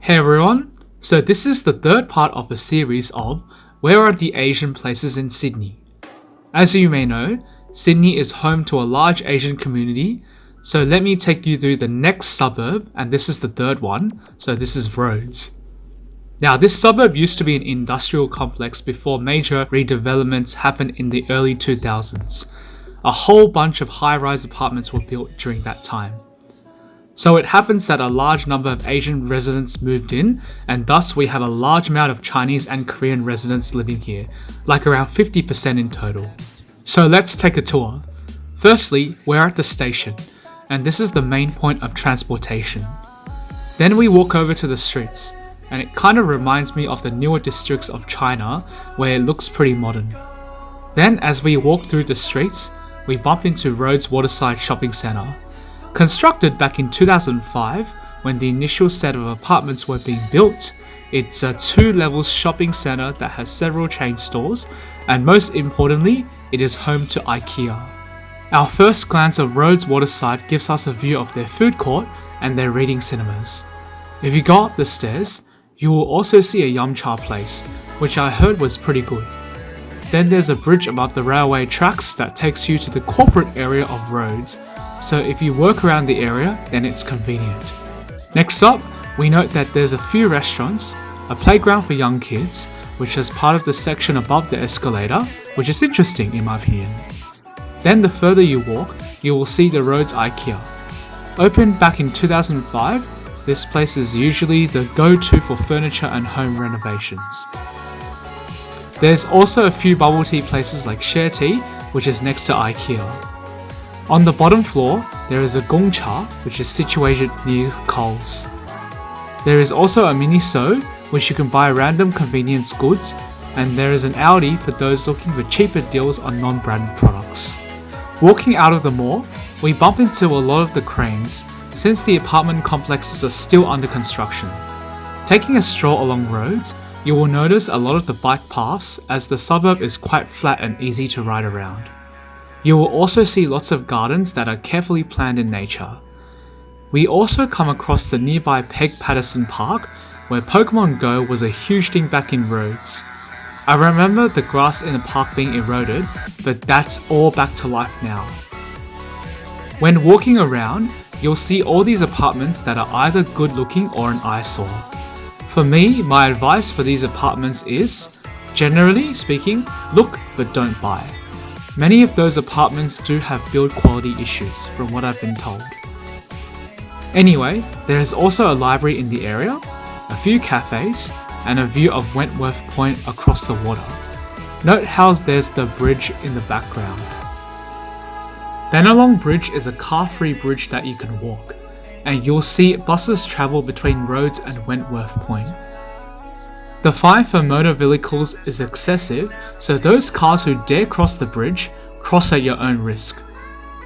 Hey everyone, so this is the third part of the series of Where are the Asian places in Sydney? As you may know, Sydney is home to a large Asian community, so let me take you through the next suburb, and this is the third one, so this is Rhodes. Now this suburb used to be an industrial complex before major redevelopments happened in the early 2000s. A whole bunch of high-rise apartments were built during that time. So it happens that a large number of Asian residents moved in, and thus we have a large amount of Chinese and Korean residents living here, like around 50% in total. So let's take a tour. Firstly, we're at the station, and this is the main point of transportation. Then we walk over to the streets, and it kind of reminds me of the newer districts of China, where it looks pretty modern. Then as we walk through the streets, we bump into Rhodes Waterside Shopping Centre. Constructed back in 2005, when the initial set of apartments were being built, it's a 2-level shopping centre that has several chain stores, and most importantly, it is home to IKEA. Our first glance of Rhodes Waterside gives us a view of their food court and their reading cinemas. If you go up the stairs, you will also see a yum cha place, which I heard was pretty good. Then there's a bridge above the railway tracks that takes you to the corporate area of Rhodes, so if you work around the area, then it's convenient. Next up, we note that there's a few restaurants, a playground for young kids, which is part of the section above the escalator, which is interesting in my opinion. Then the further you walk, you will see the Rhodes IKEA. Opened back in 2005, this place is usually the go-to for furniture and home renovations. There's also a few bubble tea places like Share Tea, which is next to IKEA. On the bottom floor, there is a Gong Cha, which is situated near Coles. There is also a Miniso, which you can buy random convenience goods, and there is an Aldi for those looking for cheaper deals on non-branded products. Walking out of the mall, we bump into a lot of the cranes, since the apartment complexes are still under construction. Taking a stroll along Rhodes, you will notice a lot of the bike paths, as the suburb is quite flat and easy to ride around. You will also see lots of gardens that are carefully planned in nature. We also come across the nearby Peg Patterson Park, where Pokemon Go was a huge thing back in Rhodes. I remember the grass in the park being eroded, but that's all back to life now. When walking around, you'll see all these apartments that are either good looking or an eyesore. For me, my advice for these apartments is, generally speaking, look but don't buy. Many of those apartments do have build quality issues, from what I've been told. Anyway, there is also a library in the area, a few cafes, and a view of Wentworth Point across the water. Note how there's the bridge in the background. Bennalong Bridge is a car-free bridge that you can walk, and you'll see buses travel between Rhodes and Wentworth Point. The fine for motor vehicles is excessive, so those cars who dare cross the bridge, cross at your own risk.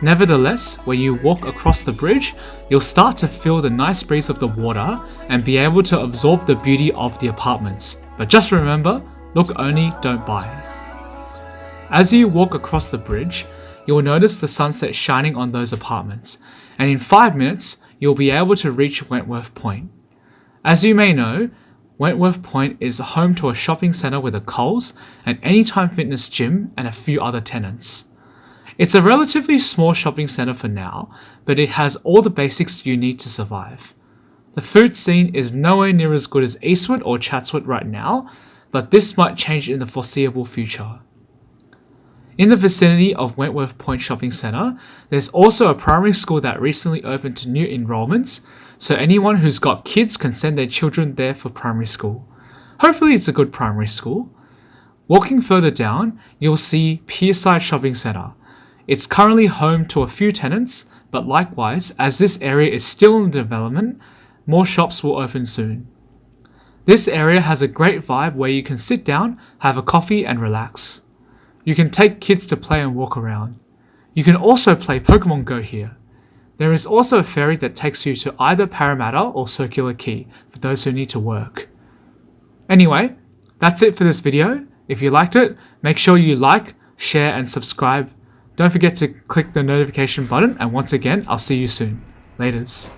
Nevertheless, when you walk across the bridge, you'll start to feel the nice breeze of the water and be able to absorb the beauty of the apartments. But just remember, look only, don't buy. As you walk across the bridge, you'll notice the sunset shining on those apartments, and in 5 minutes, you'll be able to reach Wentworth Point. As you may know, Wentworth Point is home to a shopping centre with a Coles, an Anytime Fitness gym, and a few other tenants. It's a relatively small shopping centre for now, but it has all the basics you need to survive. The food scene is nowhere near as good as Eastwood or Chatswood right now, but this might change in the foreseeable future. In the vicinity of Wentworth Point Shopping Centre, there's also a primary school that recently opened to new enrolments, so anyone who's got kids can send their children there for primary school. Hopefully it's a good primary school. Walking further down, you'll see Peerside Shopping Centre. It's currently home to a few tenants, but likewise, as this area is still in development, more shops will open soon. This area has a great vibe where you can sit down, have a coffee and relax. You can take kids to play and walk around. You can also play Pokemon Go here. There is also a ferry that takes you to either Parramatta or Circular Quay for those who need to work. Anyway, that's it for this video. If you liked it, make sure you like, share and subscribe. Don't forget to click the notification button, and once again, I'll see you soon. Laters.